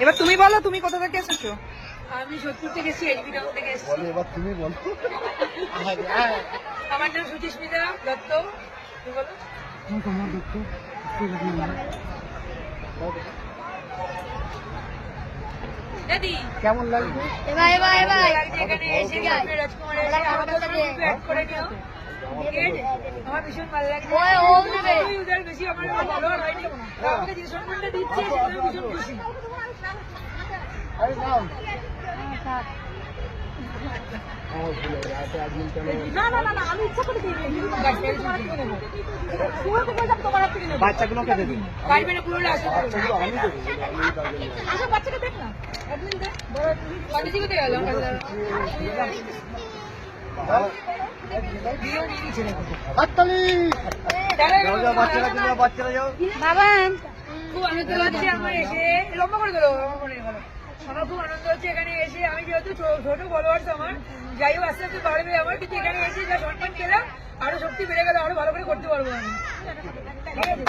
এবার তুমি বলো, তুমি কোথা থেকে এসেছো? আমি সোদপুর থেকে এসেছি, এলবি টাউন থেকে এসেছি। এবার তুমি বলো। আমার নাম সুচিস্মিতা দত্ত। তুমি বলো। তোমার দত্ত। দাদি কেমন লাগবে? এখানে এসে রাজকুমার এসে আমাদের অ্যাড করে নিও। আমার ভীষণ ভালো লাগছে। ইউজার বেশি আমার ফলোয়ার হয়নি, আমাকে যে সম্মানটা দিচ্ছে সেটা ভীষণ খুশি। আমি ইচ্ছা করে বাচ্চাগুলোকে দেবেন। পারবে না পুরো আসো, বাচ্চাকে দেখ না। কলেজে কোথায় গেল? বাচ্চারা যাও। খুব আনন্দ হচ্ছে আমার এসে, লম্বা করে গেলো, লম্বা করে গেলো। আমার খুব আনন্দ হচ্ছে এখানে এসে। আমি যেহেতু ছোট ফলোয়ার্স আমার, যাই হোক আস্তে আস্তে বাড়বে আমার, কিন্তু এখানে এসে যা সম্মান পেলাম আরো শক্তি বেড়ে গেল, আরো ভালো করে করতে পারবো আমি। ঠিক আছে।